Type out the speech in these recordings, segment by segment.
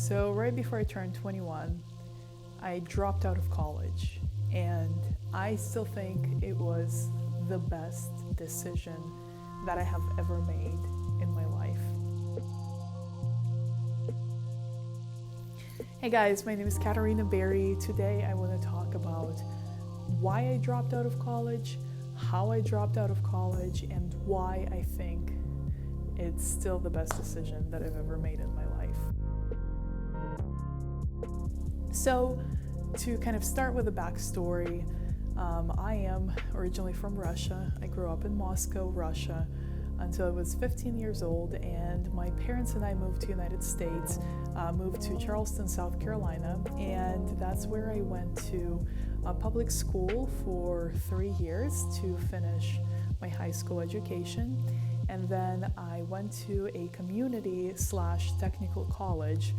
So right before I turned 21, I dropped out of college, and I still think it was the best decision that I have ever made in my life. Hey guys, my name is Katarina Berry. Today I want to talk about why I dropped out of college, how I dropped out of college, and why I think it's still the best decision that I've ever made in my life. So, to kind of start with a backstory, I am originally from Russia. I grew up in Moscow, Russia, until I was 15 years old, and my parents and I moved to the United States, moved to Charleston, South Carolina, and that's where I went to a public school for 3 years to finish my high school education. And then I went to a community/technical college,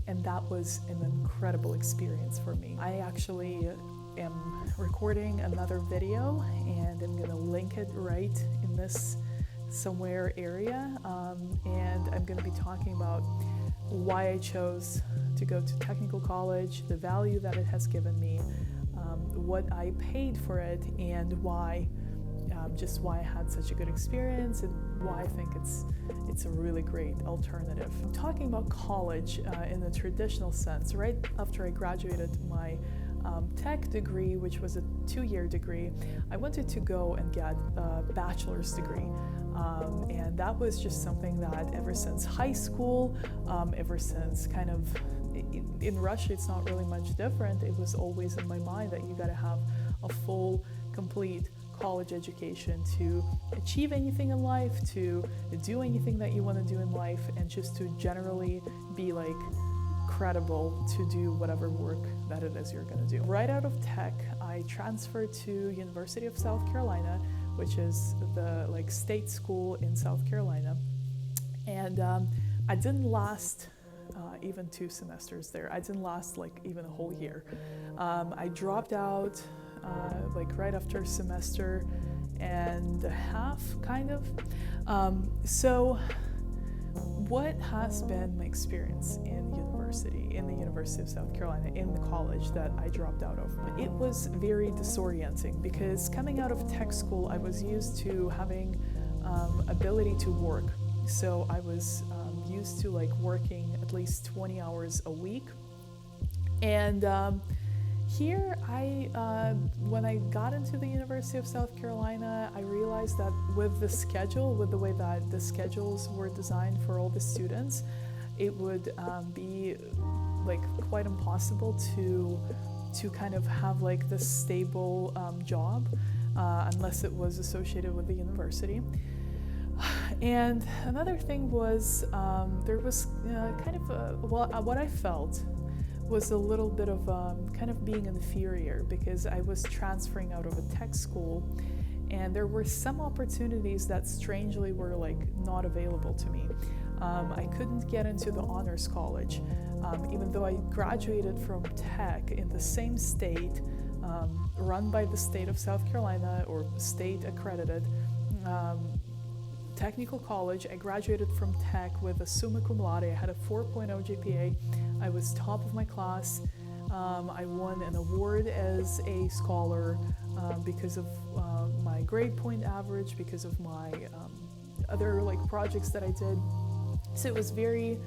and that was an incredible experience for me. I actually am recording another video, and I'm gonna link it right in this somewhere area, and I'm gonna be talking about why I chose to go to technical college, the value that it has given me, what I paid for it, and why I had such a good experience, and why I think it's a really great alternative. I'm talking about college in the traditional sense. Right after I graduated my tech degree, which was a 2-year degree, I wanted to go and get a bachelor's degree. And that was just something that ever since high school, ever since kind of, in Russia it's not really much different, it was always in my mind that you gotta have a full, complete college education to achieve anything in life, to do anything that you want to do in life, and just to generally be like credible to do whatever work that it is you're going to do. Right out of tech, I transferred to University of South Carolina, which is the state school in South Carolina, and I didn't last even 2 semesters there. I didn't last even a whole year. I dropped out right after a semester and a half, kind of. So what has been my experience in the University of South Carolina, in the college that I dropped out of? It was very disorienting because coming out of tech school, I was used to having ability to work. So I was used to working at least 20 hours a week. And here, when I got into the University of South Carolina, I realized that with the way that the schedules were designed for all the students, it would be quite impossible to kind of have this stable job unless it was associated with the university. And another thing was there was kind of what I felt was a little bit of kind of being inferior, because I was transferring out of a tech school, and there were some opportunities that strangely were not available to me. I couldn't get into the honors college, even though I graduated from tech in the same state, run by the state of South Carolina, or state accredited technical college. I graduated from tech with a summa cum laude. I had a 4.0 GPA. I was top of my class. I won an award as a scholar because of my grade point average, because of my other projects that I did. So it was very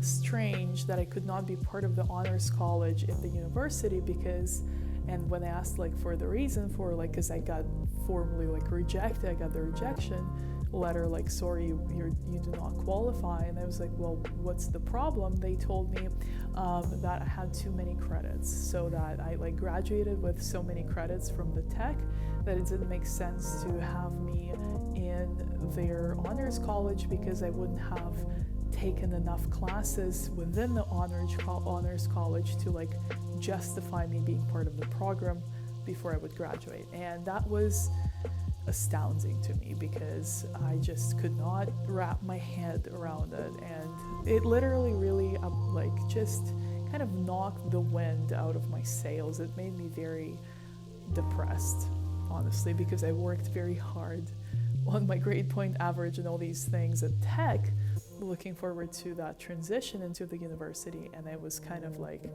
strange that I could not be part of the honors college at the university, because, and when I asked for the reason for because I got formally rejected, I got the rejection letter sorry, you do not qualify, and I was well, what's the problem? They told me that I had too many credits, so that I graduated with so many credits from the tech that it didn't make sense to have me in their honors college, because I wouldn't have taken enough classes within the honors college to justify me being part of the program before I would graduate. And that was astounding to me, because I just could not wrap my head around it, and it literally really just kind of knocked the wind out of my sails. It made me very depressed, honestly, because I worked very hard on my grade point average and all these things at tech, looking forward to that transition into the university, and I was kind of like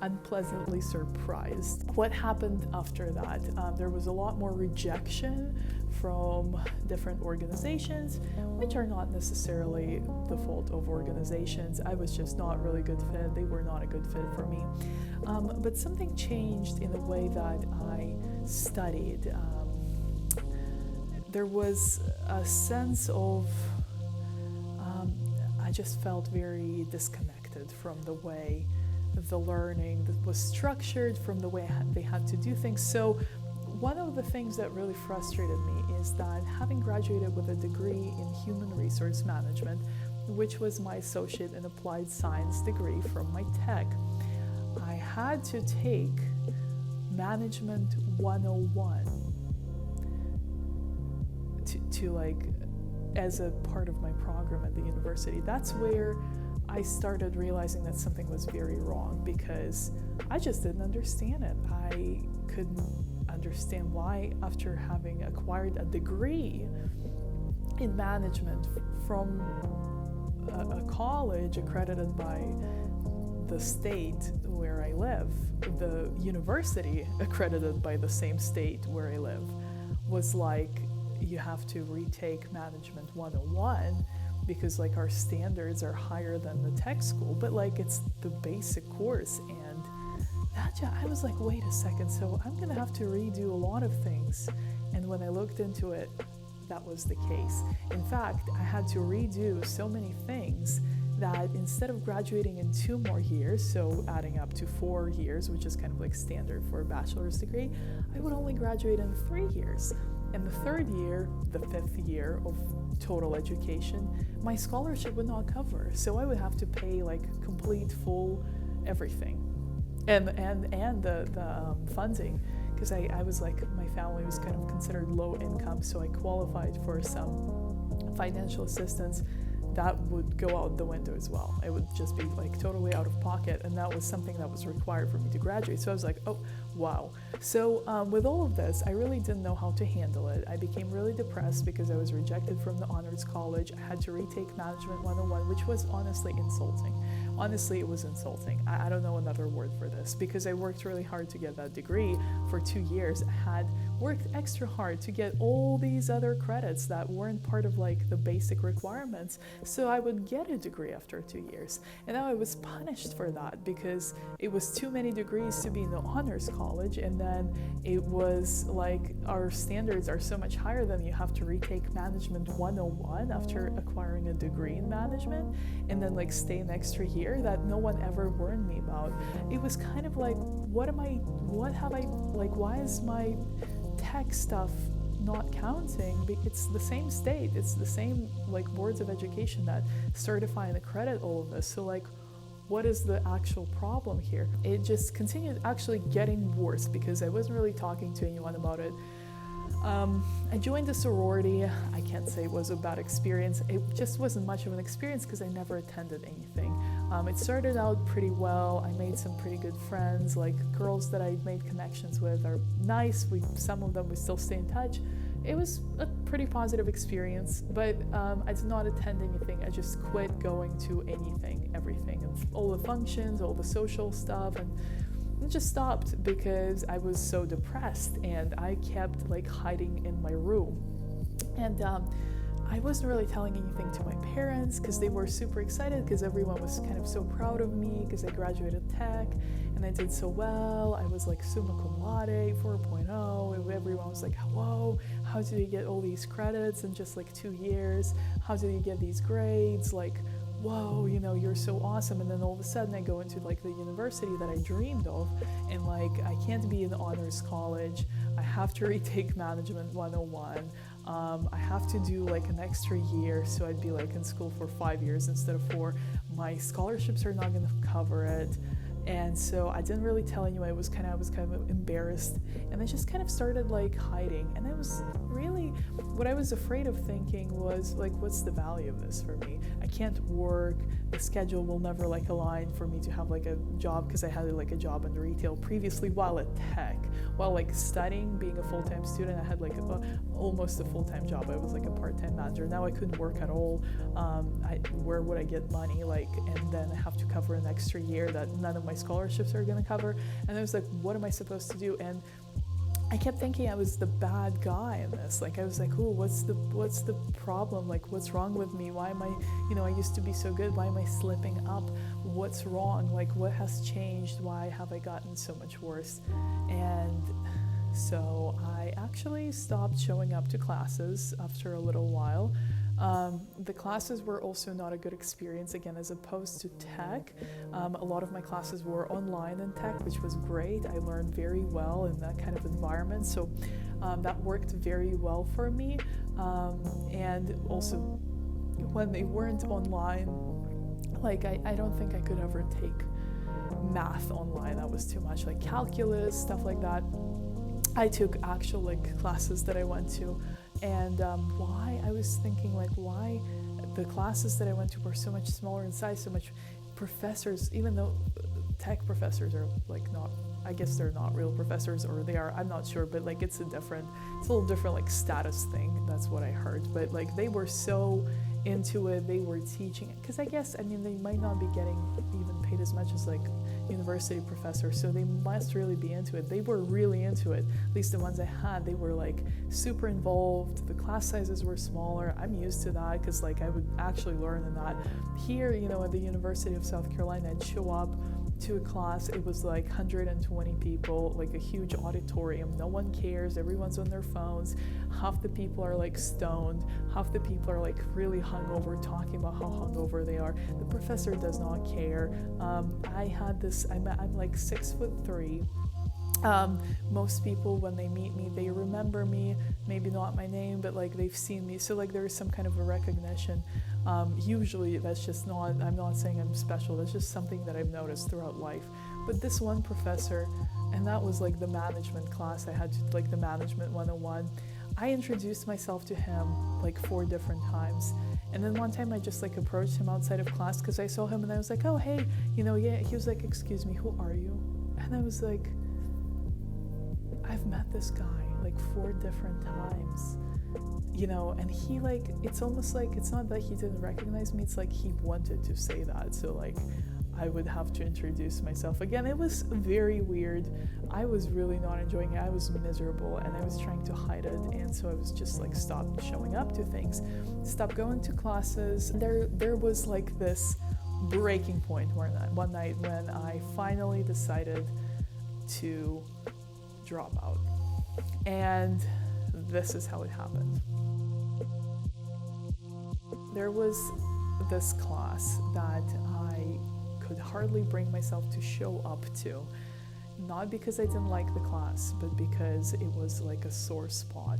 unpleasantly surprised. What happened after that? There was a lot more rejection from different organizations, which are not necessarily the fault of organizations. I was just not really good fit. They were not a good fit for me. But something changed in the way that I studied. There was a sense of, I just felt very disconnected from the way the learning that was structured, from the way they had to do things. So one of the things that really frustrated me is that having graduated with a degree in human resource management, which was my associate in applied science degree from my tech, I had to take management 101 to like as a part of my program at the university. That's where I started realizing that something was very wrong, because I just didn't understand it. I couldn't understand why, after having acquired a degree in management from a college accredited by the state where I live, the university accredited by the same state where I live, was like, you have to retake management 101 because like our standards are higher than the tech school, but like it's the basic course. And that I was like, wait a second, so I'm gonna have to redo a lot of things. And when I looked into it, that was the case. In fact, I had to redo so many things that instead of graduating in 2 more years, so adding up to 4 years, which is kind of like standard for a bachelor's degree, I would only graduate in 3 years. And the 3rd year, the 5th year of total education, my scholarship would not cover. So I would have to pay like complete, full everything. And the funding, because I was like, my family was kind of considered low income, so I qualified for some financial assistance. That would go out the window as well. I would just be like totally out of pocket, and that was something that was required for me to graduate. So I was like, oh, wow. So with all of this, I really didn't know how to handle it. I became really depressed because I was rejected from the honors college. I had to retake management 101, which was honestly insulting. Honestly, it was insulting. I don't know another word for this, because I worked really hard to get that degree for 2 years. I had worked extra hard to get all these other credits that weren't part of like the basic requirements. So I would get a degree after 2 years. And now I was punished for that because it was too many degrees to be in the honors college. And then it was like, our standards are so much higher than you have to retake management 101 after acquiring a degree in management, and then like stay an extra year that no one ever warned me about. It was kind of like, why is my tech stuff not counting? It's the same state, it's the same like boards of education that certify and accredit all of this. So like, what is the actual problem here? It just continued actually getting worse because I wasn't really talking to anyone about it. I joined a sorority. I can't say it was a bad experience. It just wasn't much of an experience because I never attended anything. It started out pretty well. I made some pretty good friends, like girls that I made connections with are nice. Some of them we still stay in touch. It was a pretty positive experience, but I did not attend anything. I just quit going to everything, and all the functions, all the social stuff, and just stopped because I was so depressed, and I kept like hiding in my room. And I wasn't really telling anything to my parents because they were super excited because everyone was kind of so proud of me because I graduated tech and I did so well. I was like summa cum laude 4.0, and everyone was like, whoa, how did you get all these credits in just like 2 years? How did you get these grades? Like, whoa, you're so awesome. And then all of a sudden I go into like the university that I dreamed of, and like I can't be in honors college. I have to retake management 101. I have to do like an extra year, so I'd be like in school for 5 years instead of 4. My scholarships are not going to cover it. And so I didn't really tell anyone. I was kind of embarrassed, and I just kind of started like hiding. And I was really, what I was afraid of thinking was like, what's the value of this for me? I can't work. The schedule will never like align for me to have like a job, because I had like a job in retail previously while at Tech, while like studying, being a full-time student. I had like almost a full-time job. I was like a part-time manager. Now I couldn't work at all. Where would I get money? Like, and then I have to cover an extra year that none of my scholarships are going to cover. And I was like, what am I supposed to do? And I kept thinking I was the bad guy in this. Like, I was like, oh, what's the problem? Like, what's wrong with me? Why am I, I used to be so good. Why am I slipping up? What's wrong? Like, what has changed? Why have I gotten so much worse? And so I actually stopped showing up to classes after a little while. The classes were also not a good experience, again, as opposed to Tech. A lot of my classes were online in Tech, which was great. I learned very well in that kind of environment, so that worked very well for me. And also, when they weren't online, like I don't think I could ever take math online. That was too much, like calculus, stuff like that. I took actual like classes that I went to. And why I was thinking, like, why the classes that I went to were so much smaller in size, so much professors, even though Tech professors are like not, I guess they're not real professors, or they are, I'm not sure, but like it's a little different like status thing. That's what I heard. But like they were so into it, they were teaching it, because I guess, I mean, they might not be getting even paid as much as like university professors, so they must really be into it. They were really into it. At least the ones I had, they were like super involved. The class sizes were smaller. I'm used to that, because like I would actually learn in that. Here, at the University of South Carolina, I'd show up to a class, it was like 120 people, like a huge auditorium. No one cares, everyone's on their phones. Half the people are like stoned, half the people are like really hungover, talking about how hungover they are. The professor does not care. I had this, I'm like 6'3". Most people, when they meet me, they remember me, maybe not my name, but like they've seen me, so like there's some kind of a recognition. Usually that's just not, I'm not saying I'm special, that's just something that I've noticed throughout life. But this one professor, and that was like the management class, I had to, like the management 101, I introduced myself to him like 4 different times. And then one time I just like approached him outside of class, because I saw him and I was like, oh hey, yeah, he was like, excuse me, who are you? And I was like, I've met this guy like 4 different times, and he like, it's almost like, it's not that he didn't recognize me, it's like he wanted to say that, so like I would have to introduce myself again. It was very weird. I was really not enjoying it. I was miserable, and I was trying to hide it, and so I was just like, stopped showing up to things, stopped going to classes. There was like this breaking point one night when I finally decided to drop out. And this is how it happened. There was this class that I could hardly bring myself to show up to, not because I didn't like the class, but because it was like a sore spot.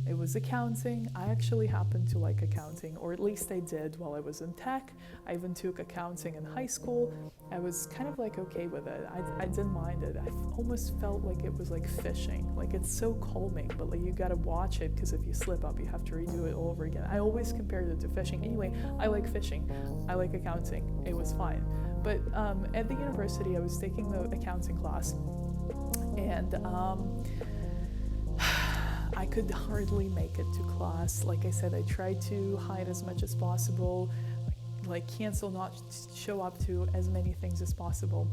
It was accounting. I actually happened to like accounting, or at least I did while I was in Tech. I even took accounting in high school. I was kind of like okay with it. I didn't mind it. I almost felt like it was like fishing. Like it's so calming, but like you gotta watch it, because if you slip up, you have to redo it all over again. I always compared it to fishing. Anyway, I like fishing. I like accounting. It was fine. But at the university, I was taking the accounting class, and I could hardly make it to class. Like I said, I tried to hide as much as possible, like cancel, not show up to as many things as possible.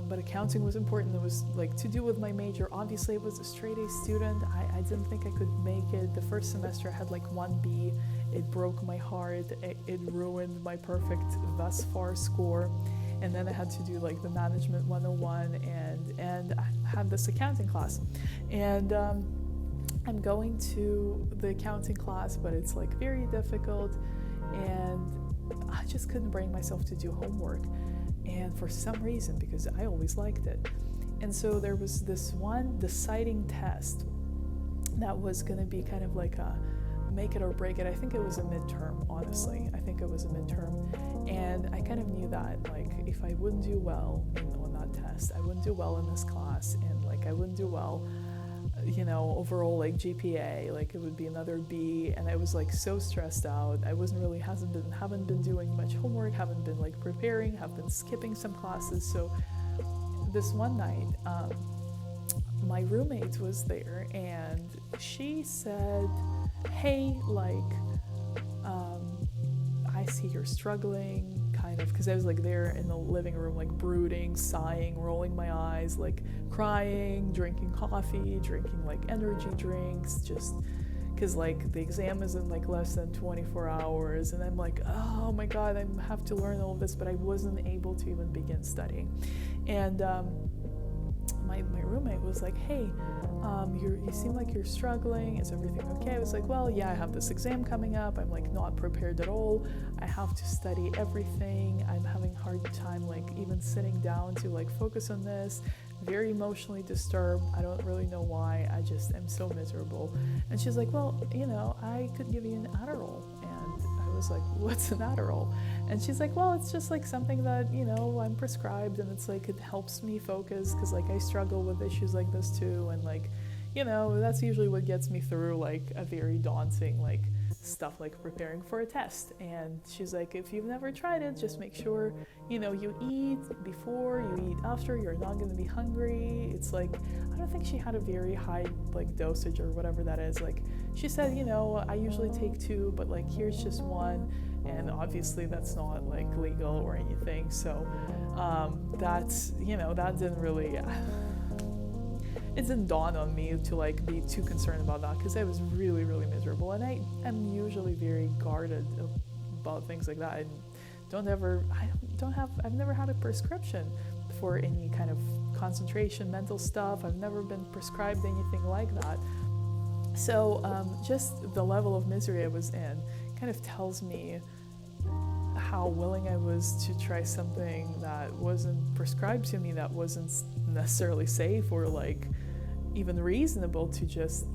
But accounting was important. It was like to do with my major. Obviously, I was a straight A student. I didn't think I could make it. The first semester I had like 1B. It broke my heart. It ruined my perfect thus far score. And then I had to do like the management 101, and I had this accounting class. And I'm going to the accounting class, but it's like very difficult, and I just couldn't bring myself to do homework. And for some reason, because I always liked it. And so there was this one deciding test that was going to be kind of like make it or break it. I think it was a midterm, honestly. I think it was a midterm. And I kind of knew that, like, if I wouldn't do well on that test, I wouldn't do well in this class, and like I wouldn't do well, overall, like GPA, like it would be another B, and I was like so stressed out. I haven't been doing much homework, haven't been like preparing, have been skipping some classes. So this one night, my roommate was there, and she said, hey, like, I see you're struggling, kind of, because I was like there in the living room, like brooding, sighing, rolling my eyes, like crying, drinking coffee, drinking like energy drinks, just because like the exam is in like less than 24 hours, and I'm like, oh my god, I have to learn all of this, but I wasn't able to even begin studying. And my roommate was like, hey, you seem like you're struggling, is everything okay? I was like, well, yeah, I have this exam coming up, I'm like not prepared at all, I have to study everything, I'm having a hard time like even sitting down to like focus on this, very emotionally disturbed, I don't really know why, I just am so miserable. And she's like, well, I could give you an Adderall. And I was like, what's an Adderall? And she's like, well, it's just like something that, I'm prescribed, and it's like, it helps me focus, because like I struggle with issues like this too, and like, that's usually what gets me through like a very daunting like stuff like preparing for a test. And she's like, if you've never tried it, just make sure you eat before, you eat after, you're not going to be hungry. It's like, I don't think she had a very high like dosage or whatever that is. Like she said, I usually take 2, but like here's just 1, and obviously that's not like legal or anything. So that's that didn't really it didn't dawn on me to like be too concerned about that, because I was really, really miserable, and I am usually very guarded about things like that. I've never had a prescription for any kind of concentration, mental stuff. I've never been prescribed anything like that. So just the level of misery I was in kind of tells me how willing I was to try something that wasn't prescribed to me, that wasn't necessarily safe or like even reasonable, to just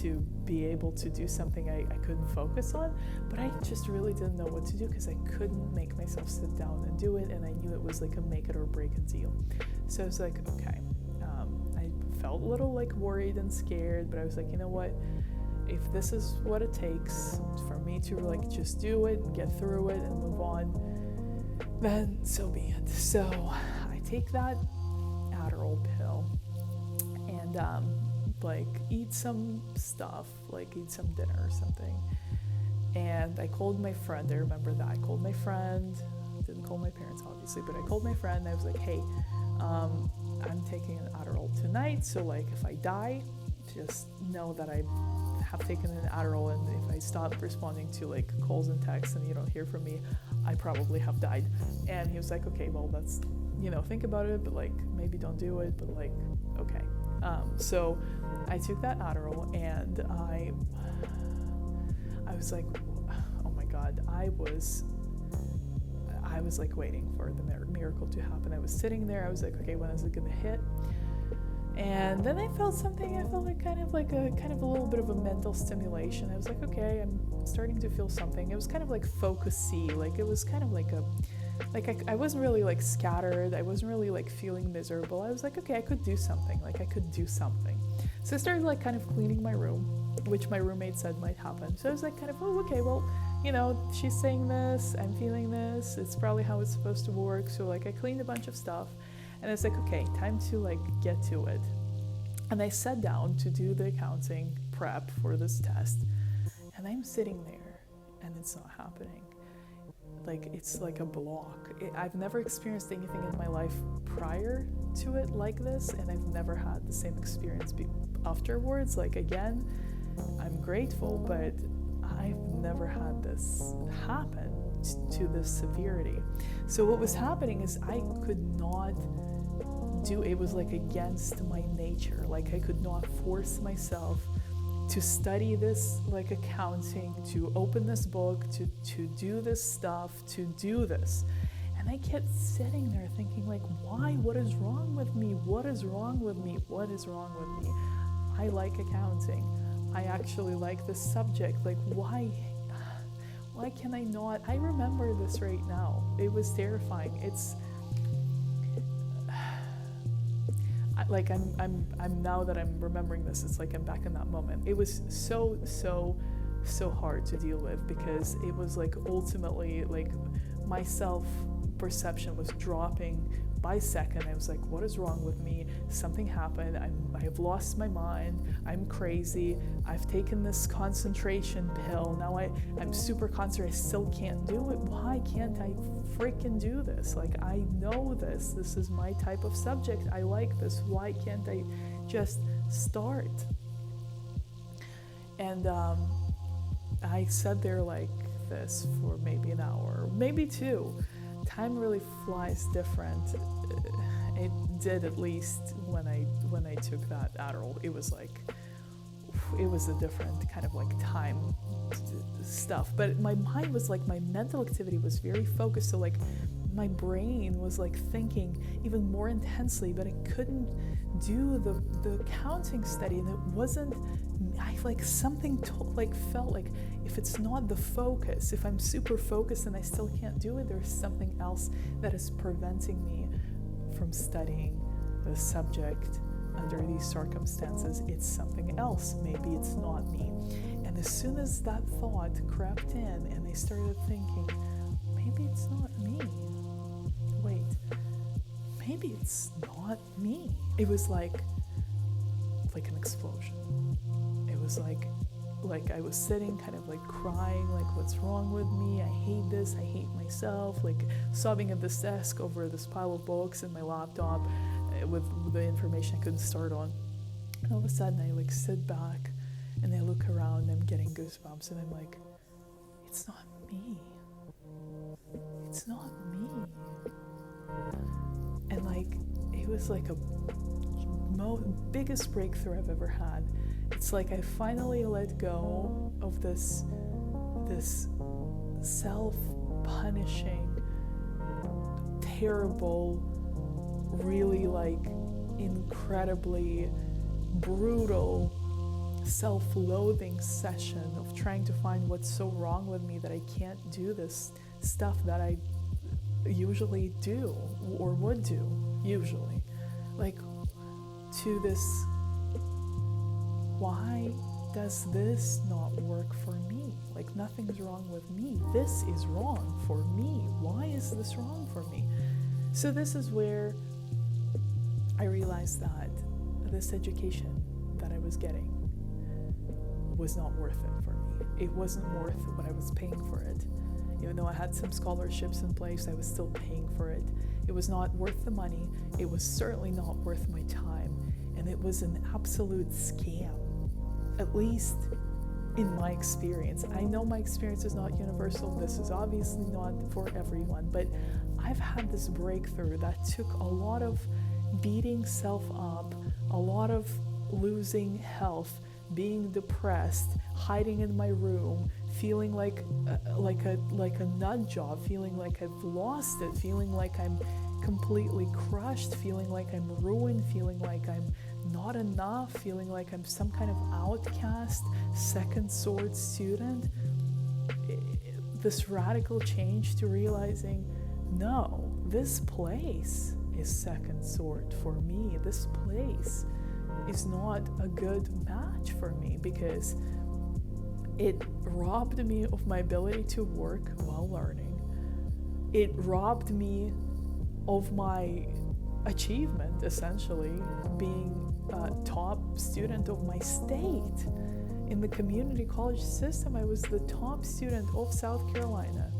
to be able to do something I couldn't focus on. But I just really didn't know what to do, because I couldn't make myself sit down and do it, and I knew it was like a make it or break it deal. So I was like, okay, I felt a little like worried and scared, but I was like, you know what, if this is what it takes for me to like just do it and get through it and move on, then so be it. So I take that Adderall pill and like eat some stuff, like eat some dinner or something. And I called my friend. I remember that I called my friend, didn't call my parents obviously, but I called my friend. I was like, hey, I'm taking an Adderall tonight, so like if I die, just know that I have taken an Adderall, and if I stop responding to like calls and texts and you don't hear from me, I probably have died. And he was like, okay, well, that's, think about it, but like maybe don't do it, but like, okay. So I took that Adderall, and I was like, oh my God, I was like waiting for the miracle to happen. I was sitting there, I was like, okay, when is it gonna hit? And then I felt something. I felt like kind of a little bit of a mental stimulation. I was like, okay, I'm starting to feel something. It was kind of like focusy. Like it was kind of like I wasn't really like scattered. I wasn't really like feeling miserable. I was like, okay, I could do something. Like I could do something. So I started like kind of cleaning my room, which my roommate said might happen. So I was like kind of, oh, okay, well, she's saying this, I'm feeling this. It's probably how it's supposed to work. So like I cleaned a bunch of stuff. And it's like, okay, time to like get to it. And I sat down to do the accounting prep for this test. And I'm sitting there and it's not happening. Like it's like a block. I've never experienced anything in my life prior to it like this. And I've never had the same experience afterwards. Like again, I'm grateful, but I've never had this happen to this severity. So what was happening is I could not it was like against my nature. Like I could not force myself to study this like accounting, to open this book, to do this stuff, to do this. And I kept sitting there thinking like, why? What is wrong with me? What is wrong with me? What is wrong with me? I like accounting. I actually like this subject. Like, why can I not? I remember this right now. It was terrifying. It's like I'm now that I'm remembering this, it's like I'm back in that moment. It was so hard to deal with, because it was like ultimately like my self perception was dropping by second. I was like, what is wrong with me? Something happened. I have lost my mind. I'm crazy. I've taken this concentration pill. Now I'm super concentrated. I still can't do it. Why can't I freaking do this? Like, I know this. This is my type of subject. I like this. Why can't I just start? And I sat there like this for maybe an hour, maybe two. Time really flies different. It did, at least when I took that Adderall. It was a different kind of like time stuff. But my mind was like, my mental activity was very focused. So like my brain was like thinking even more intensely, but I couldn't do the counting study, and it wasn't. I like something felt like, if it's not the focus, if I'm super focused and I still can't do it, there's something else that is preventing me from studying the subject under these circumstances. It's something else. Maybe it's not me. And as soon as that thought crept in and I started thinking, maybe it's not me. Wait, maybe it's not me. It was like an explosion. It was like I was sitting kind of like crying, like, what's wrong with me? I hate this. I hate myself. Like sobbing at this desk over this pile of books and my laptop with the information I couldn't start on. And all of a sudden I like sit back and I look around and I'm getting goosebumps, and I'm like, it's not me. It's not me. And like, it was like a biggest breakthrough I've ever had. It's like I finally let go of this self-punishing, terrible, really like incredibly brutal self-loathing session of trying to find what's so wrong with me that I can't do this stuff that I usually do or would do usually. Like, to this, why does this not work for me? Like, nothing's wrong with me. This is wrong for me. Why is this wrong for me? So this is where I realized that this education that I was getting was not worth it for me. It wasn't worth what I was paying for it. Even though I had some scholarships in place, I was still paying for it. It was not worth the money. It was certainly not worth my time. And it was an absolute scam, at least in my experience. I know my experience is not universal. This is obviously not for everyone, but I've had this breakthrough that took a lot of beating self up, a lot of losing health, being depressed, hiding in my room, feeling like a nut job, feeling like I've lost it, feeling like I'm completely crushed, feeling like I'm ruined, feeling like I'm not enough, feeling like I'm some kind of outcast, second sort student. This radical change to realizing, no, this place is second sort for me. This place is not a good match for me, because it robbed me of my ability to work while learning. It robbed me of my achievement, essentially, being a top student of my state. In the community college system, I was the top student of South Carolina,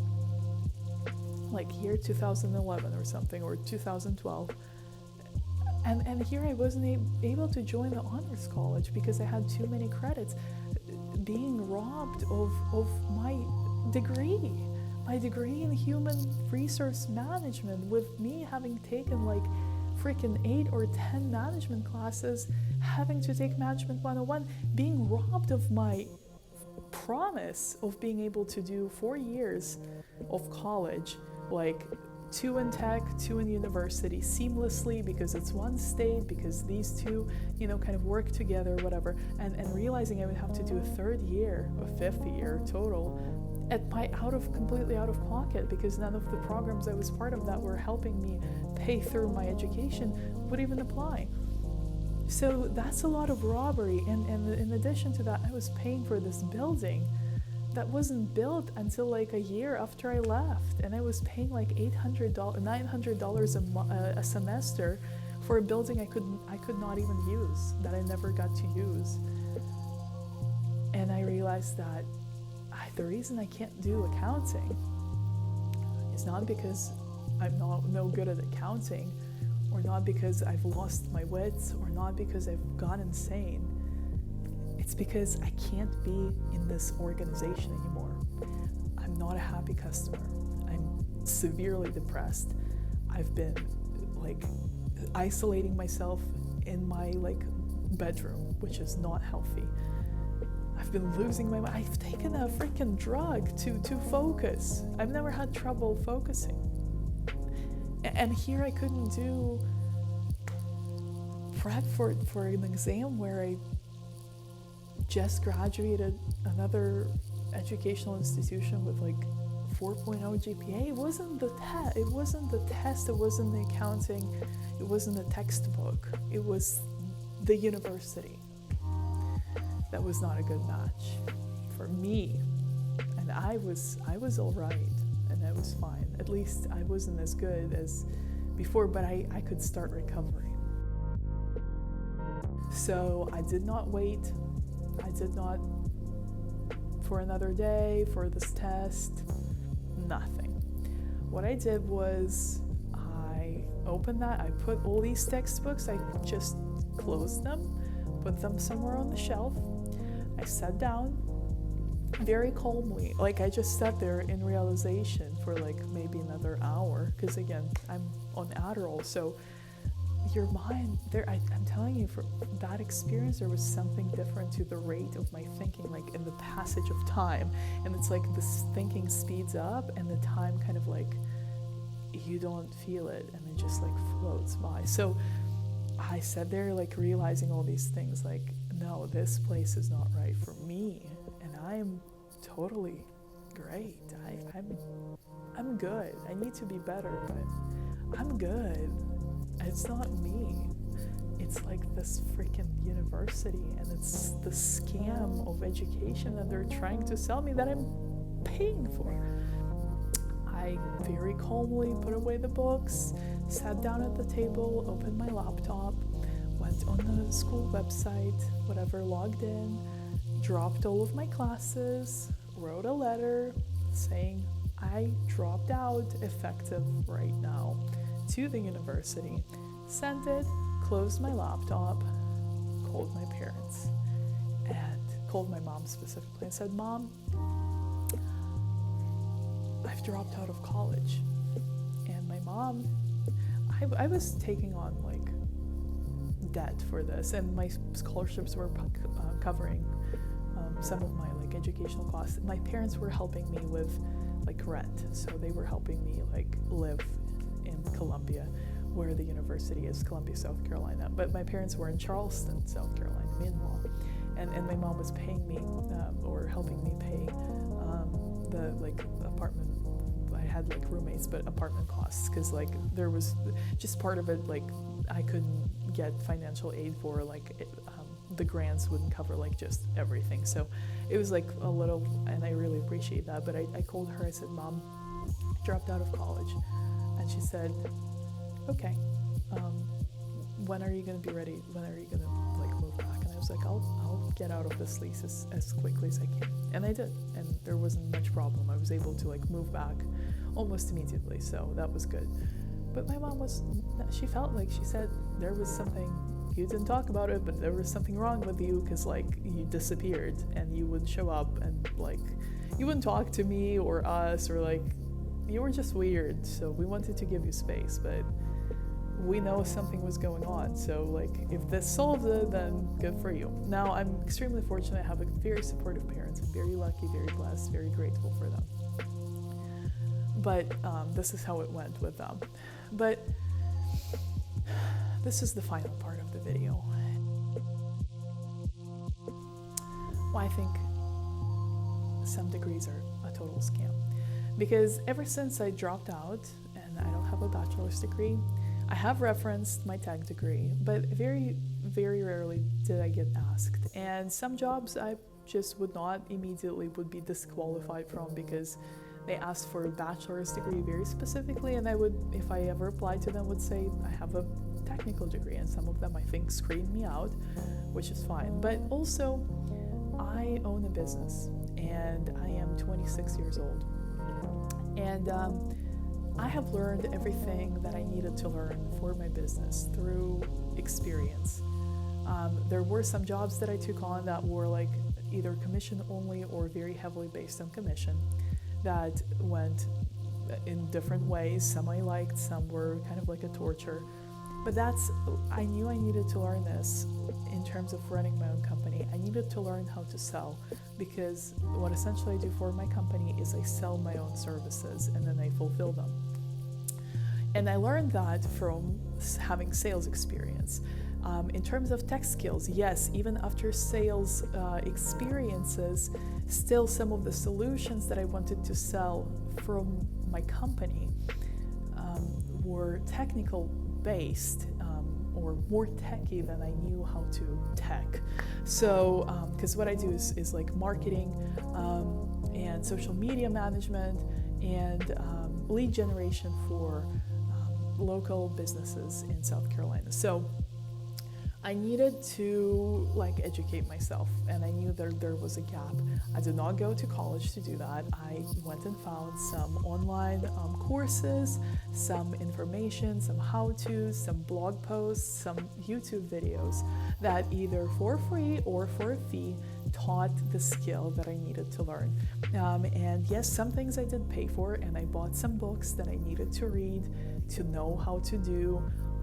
like year 2011 or something, or 2012. And here I wasn't able to join the honors college because I had too many credits, being robbed of my degree in human resource management, with me having taken like freaking 8 or 10 management classes, having to take Management 101, being robbed of my promise of being able to do 4 years of college, like two in tech, two in university seamlessly because it's one state, because these two, kind of work together, whatever, and realizing I would have to do a third year, a fifth year total at my completely out of pocket, because none of the programs I was part of that were helping me pay through my education would even apply. So that's a lot of robbery, and in addition to that, I was paying for this building that wasn't built until like a year after I left, and I was paying like $800, $900 a semester for a building I could not even use, that I never got to use. And I realized that the reason I can't do accounting is not because I'm no good at accounting, or not because I've lost my wits, or not because I've gone insane. It's because I can't be in this organization anymore. I'm not a happy customer. I'm severely depressed. I've been isolating myself in my bedroom, which is not healthy. I've been losing my mind. I've taken a freaking drug to focus. I've never had trouble focusing. And here I couldn't do prep for an exam where I just graduated another educational institution with 4.0 GPA. It wasn't the test. It wasn't the accounting. It wasn't the textbook. It was the university. That was not a good match for me, and I was all right, and I was fine. At least I wasn't as good as before, but I could start recovering. So I did not wait. I did not for another day, for this test, nothing. What I did was I opened that, I put all these textbooks, I just closed them, put them somewhere on the shelf. I sat down very calmly, I just sat there in realization for maybe another hour, because again, I'm on Adderall, so your mind, I'm telling you, for that experience, there was something different to the rate of my thinking, in the passage of time, and it's this thinking speeds up, and the time kind of you don't feel it, and it just floats by. So I sat there realizing all these things, no, this place is not right for me, and I'm totally great. I'm good. I need to be better, but I'm good. It's not me. It's this freaking university, and it's the scam of education that they're trying to sell me that I'm paying for. I very calmly put away the books, sat down at the table, opened my laptop, went on the school website, whatever, logged in, dropped all of my classes, wrote a letter saying I dropped out effective right now to the university, sent it, closed my laptop, called my parents, and called my mom specifically and said, Mom, I've dropped out of college. And my mom, I was taking on debt for this, and my scholarships were covering some of my educational costs. My parents were helping me with rent, so they were helping me live in Columbia, where the university is, Columbia, South Carolina. But my parents were in Charleston, South Carolina, meanwhile, and my mom was paying me or helping me pay the apartment. I had roommates, but apartment costs, because there was just part of it I couldn't get financial aid for, the grants wouldn't cover just everything. So it was a little, and I really appreciate that. But I called her, I said, Mom, I dropped out of college. And she said, okay, when are you going to be ready? When are you going to move back? And I was I'll get out of this lease as quickly as I can. And I did, and there wasn't much problem. I was able to move back almost immediately, so that was good. But my mom she felt she said there was something, you didn't talk about it, but there was something wrong with you, because you disappeared and you wouldn't show up, and you wouldn't talk to me or us, or you were just weird, so we wanted to give you space, but we know something was going on, so if this solved it, then good for you. Now I'm extremely fortunate. I have very supportive parents. I'm very lucky, very blessed, very grateful for them. but this is how it went with them. But this is the final part of the video. Well, I think some degrees are a total scam, because ever since I dropped out and I don't have a bachelor's degree, I have referenced my tech degree, but very, very rarely did I get asked. And some jobs I just would not immediately would be disqualified from because they asked for a bachelor's degree very specifically, and I would, if I ever applied to them, would say I have a technical degree, and some of them I think screened me out, which is fine. But also, I own a business and I am 26 years old, and I have learned everything that I needed to learn for my business through experience. There were some jobs that I took on that were like either commission only or very heavily based on commission, that went in different ways. Some I liked, some were kind of like a torture. But I knew I needed to learn this in terms of running my own company. I needed to learn how to sell, because what essentially I do for my company is I sell my own services and then I fulfill them. And I learned that from having sales experience. In terms of tech skills, yes, even after sales experiences, still some of the solutions that I wanted to sell from my company were technical based, or more techy than I knew how to tech. So, because what I do is like marketing and social media management and lead generation for local businesses in South Carolina. So I needed to like educate myself, and I knew there was a gap. I did not go to college to do that. I went and found some online courses, some information, some how-tos, some blog posts, some YouTube videos that either for free or for a fee taught the skill that I needed to learn. And yes, some things I did pay for, and I bought some books that I needed to read to know how to do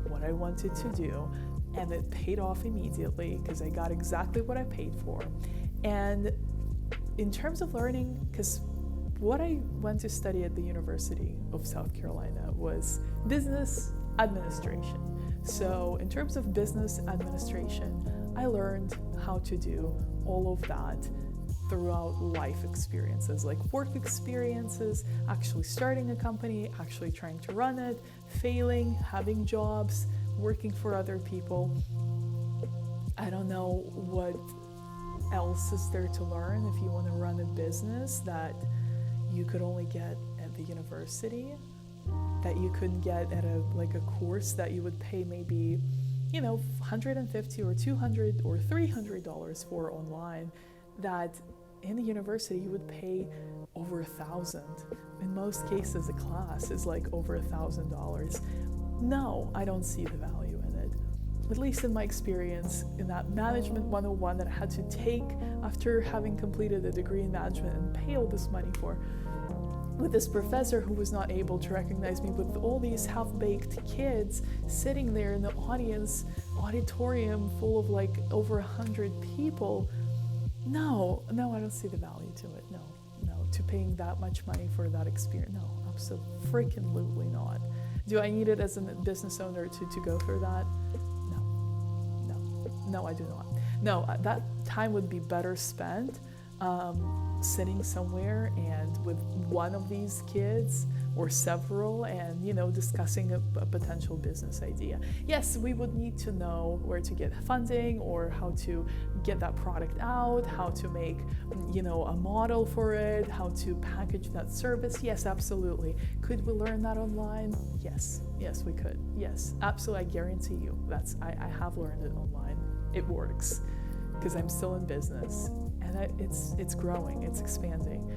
what I wanted to do. And it paid off immediately because I got exactly what I paid for. And in terms of learning, because what I went to study at the University of South Carolina was business administration. So in terms of business administration, I learned how to do all of that throughout life experiences, like work experiences, actually starting a company, actually trying to run it, failing, having jobs, working for other people. I don't know what else is there to learn if you want to run a business that you could only get at the university, that you couldn't get at a course that you would pay maybe, $150 or $200 or $300 for online, that in the university you would pay over $1,000. In most cases, a class is like over $1,000. No, I don't see the value in it. At least in my experience, in that Management 101 that I had to take after having completed a degree in management and pay all this money for, with this professor who was not able to recognize me, with all these half-baked kids sitting there in the auditorium full of like over 100 people. No, I don't see the value to it. No, to paying that much money for that experience. No, absolutely not. Do I need it as a business owner to go through that? No, I do not. No, that time would be better spent sitting somewhere and with one of these kids or several and, discussing a potential business idea. Yes, we would need to know where to get funding or how to get that product out, how to make, a model for it, how to package that service. Yes, absolutely. Could we learn that online? Yes, we could. Yes, absolutely. I guarantee you I have learned it online. It works because I'm still in business and it's growing, it's expanding.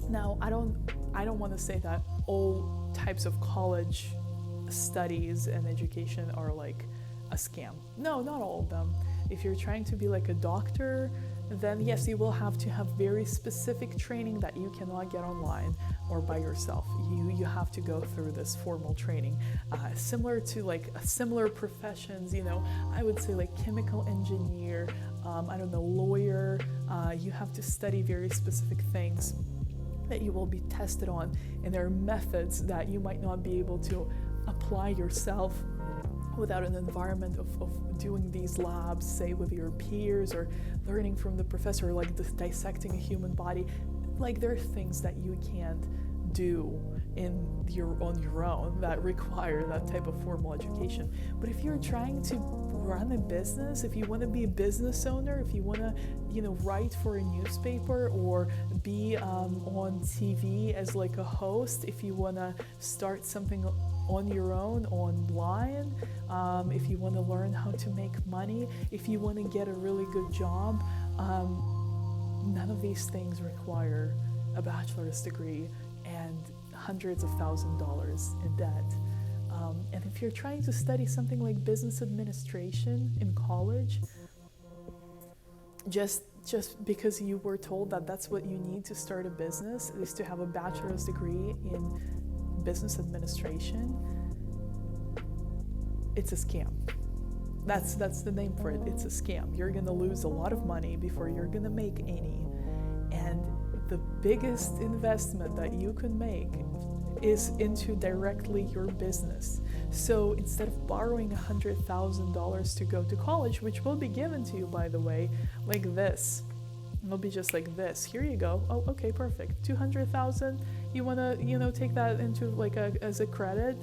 Now, I don't want to say that all types of college studies and education are like a scam. No, not all of them. If you're trying to be like a doctor, then yes, you will have to have very specific training that you cannot get online or by yourself. You have to go through this formal training. Similar to like similar professions, I would say like chemical engineer, lawyer, you have to study very specific things. that you will be tested on, and there are methods that you might not be able to apply yourself without an environment of doing these labs, say with your peers, or learning from the professor, like dissecting a human body. Like, there are things that you can't do on your own that require that type of formal education. But if you're trying to run a business, if you want to be a business owner, if you want to, write for a newspaper or be on TV as like a host, if you want to start something on your own online, if you want to learn how to make money, if you want to get a really good job, none of these things require a bachelor's degree and hundreds of $1,000s in debt. And if you're trying to study something like business administration in college, just because you were told that that's what you need to start a business, is to have a bachelor's degree in business administration, it's a scam. That's the name for it. It's a scam. You're gonna lose a lot of money before you're gonna make any. And the biggest investment that you can make is into directly your business. So instead of borrowing $100,000 to go to college, which will be given to you, by the way, like this, it'll be just like this. Here you go. Oh, okay, perfect. 200,000. You wanna, take that into as a credit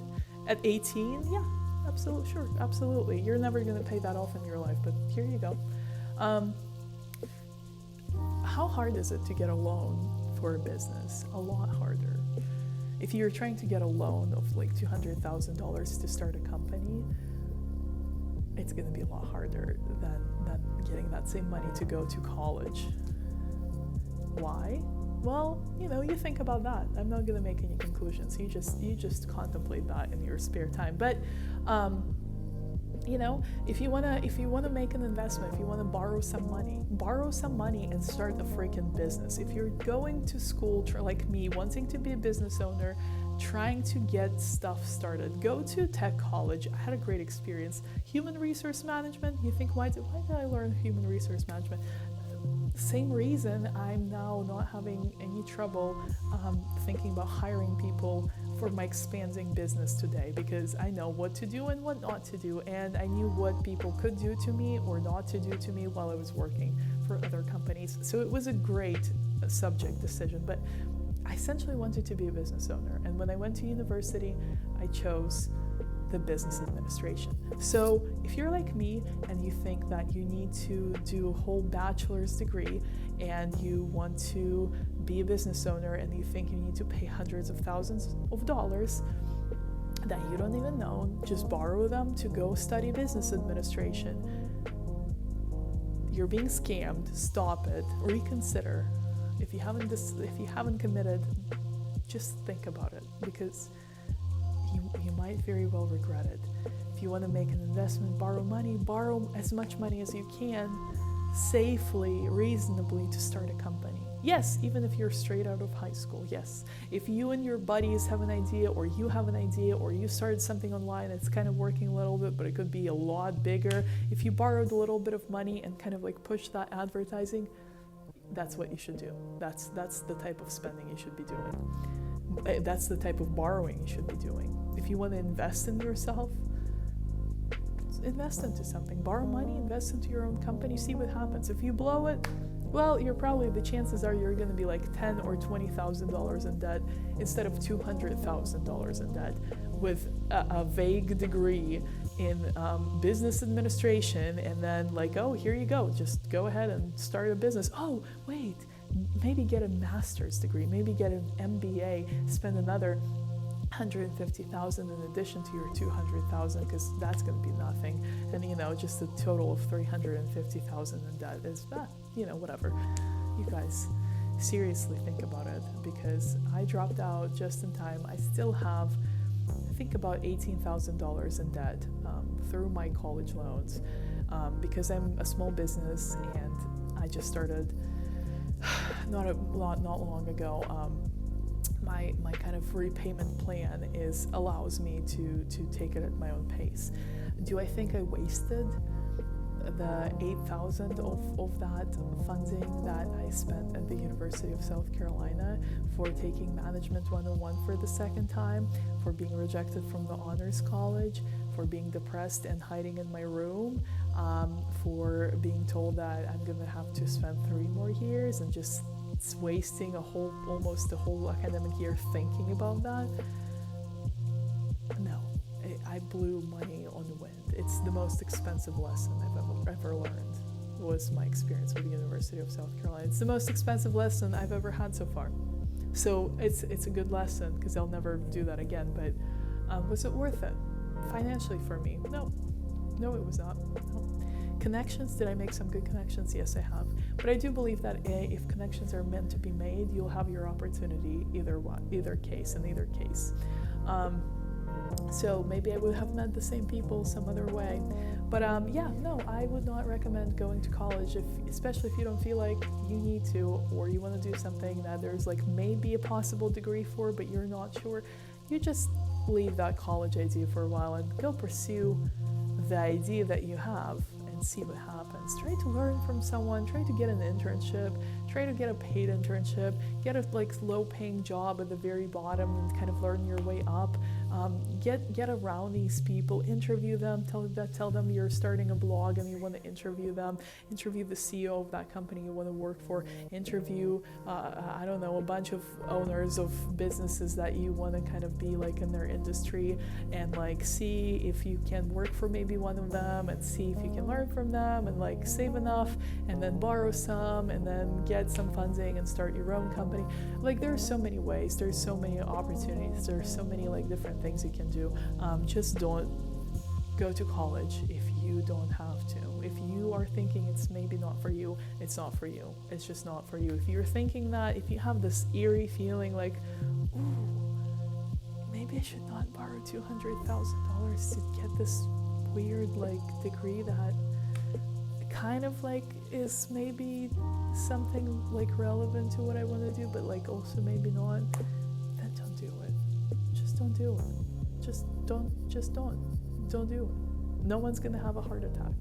at 18? Yeah, absolutely, sure, absolutely. You're never gonna pay that off in your life, but here you go. How hard is it to get a loan for a business? A lot harder. If you're trying to get a loan of like $200,000 to start a company, it's going to be a lot harder than getting that same money to go to college. Why? Well, you think about that. I'm not going to make any conclusions. You just contemplate that in your spare time. But if you wanna make an investment, if you wanna borrow some money and start a freaking business. If you're going to school like me, wanting to be a business owner, trying to get stuff started, go to tech college. I had a great experience. Human resource management. You think, why did I learn human resource management? Same reason I'm now not having any trouble thinking about hiring people for my expanding business today, because I know what to do and what not to do, and I knew what people could do to me or not to do to me while I was working for other companies. So it was a great subject decision, but I essentially wanted to be a business owner. And when I went to university, I chose the business administration. So if you're like me and you think that you need to do a whole bachelor's degree and you want to be a business owner and you think you need to pay hundreds of thousands of dollars that you don't even know, just borrow them to go study business administration, you're being scammed. Stop it. Reconsider. If you haven't committed, just think about it, because you might very well regret it. If you want to make an investment, borrow as much money as you can, safely, reasonably, to start a company. Yes, even if you're straight out of high school, yes. If you and your buddies have an idea, or you have an idea, or you started something online, it's kind of working a little bit, but it could be a lot bigger. If you borrowed a little bit of money and kind of push that advertising, that's what you should do. That's the type of spending you should be doing. That's the type of borrowing you should be doing. If you want to invest in yourself, invest into something. Borrow money, invest into your own company, see what happens. If you blow it, well, the chances are you're going to be like $10,000 or $20,000 in debt instead of $200,000 in debt with a vague degree in business administration, and then here you go, just go ahead and start a business. Oh, wait, maybe get a master's degree, maybe get an MBA, spend another $150,000 in addition to your $200,000, because that's going to be nothing, and just a total of $350,000 in debt is whatever. You guys seriously think about it, because I dropped out just in time. I still have, I think, about $18,000 in debt through my college loans, because I'm a small business and I just started not long ago. My kind of repayment plan allows me to take it at my own pace. Do I think I wasted the $8,000 of that funding that I spent at the University of South Carolina for taking Management 101 for the second time, for being rejected from the honors college, for being depressed and hiding in my room, for being told that I'm gonna have to spend 3 more years and just wasting almost a whole academic year thinking about that. No, I blew money on the wind. It's the most expensive lesson I've ever learned, was my experience with the University of South Carolina. It's the most expensive lesson I've ever had so far. So it's a good lesson, because I'll never do that again, but was it worth it financially for me? No, it was not. No. Connections, did I make some good connections? Yes, I have. But I do believe that if connections are meant to be made, you'll have your opportunity either case. So maybe I would have met the same people some other way. But no, I would not recommend going to college, especially if you don't feel like you need to, or you want to do something that there's like maybe a possible degree for, but you're not sure. You just leave that college idea for a while and go pursue the idea that you have and see what happens. Try to learn from someone, try to get an internship, try to get a paid internship, get a low paying job at the very bottom and kind of learn your way up. Get around these people, interview them, tell them you're starting a blog and you want to interview them, interview the CEO of that company you want to work for, interview, a bunch of owners of businesses that you want to kind of be like in their industry, and like see if you can work for maybe one of them and see if you can learn from them and like save enough and then borrow some and then get some funding and start your own company. Like there's so many ways, there's so many opportunities, there's so many like different things you can do. Just don't go to college if you don't have to. If you are thinking it's maybe not for you, it's not for you. It's just not for you. If you're thinking that, if you have this eerie feeling like, ooh, maybe I should not borrow $200,000 to get this weird like degree that kind of like is maybe something like relevant to what I want to do, but like also maybe not, then don't do it. Just don't do it. Just don't do it. No one's gonna have a heart attack.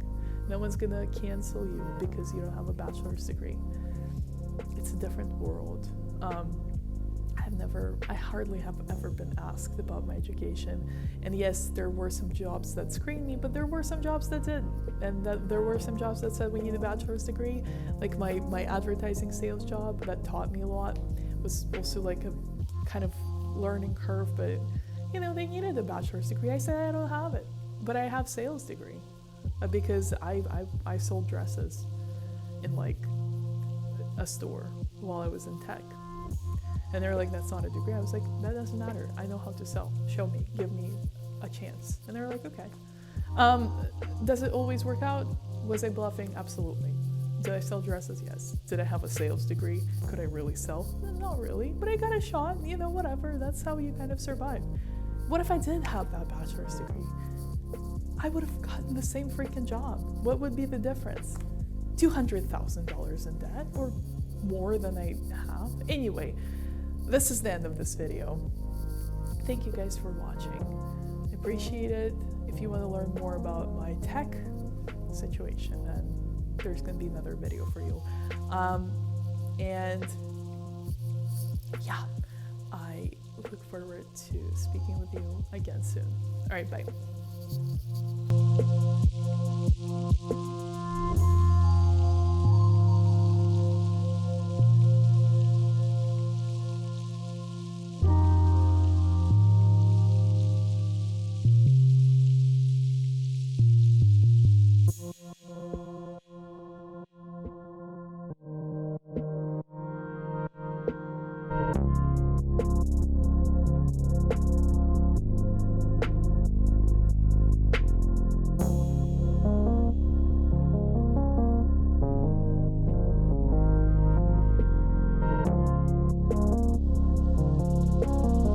No one's gonna cancel you because you don't have a bachelor's degree. It's a different world. I hardly have ever been asked about my education. And yes, there were some jobs that screened me, but there were some jobs that didn't. And there were some jobs that said we need a bachelor's degree. Like my advertising sales job that taught me a lot was also like a kind of learning curve, but they needed a bachelor's degree. I said I don't have it, but I have sales degree because I sold dresses in like a store while I was in tech. And they're like, that's not a degree. I was like, that doesn't matter. I know how to sell. Show me, give me a chance. And they're like, okay. Does it always work out? Was I bluffing? Absolutely. Did I sell dresses? Yes. Did I have a sales degree? Could I really sell? Not really, but I got a shot, whatever. That's how you kind of survive. What if I did have that bachelor's degree? I would have gotten the same freaking job. What would be the difference? $200,000 in debt or more than I have? Anyway, this is the end of this video. Thank you guys for watching. I appreciate it. If you want to learn more about my tech situation, then there's going to be another video for you. And yeah, I look forward to speaking with you again soon. All right, bye.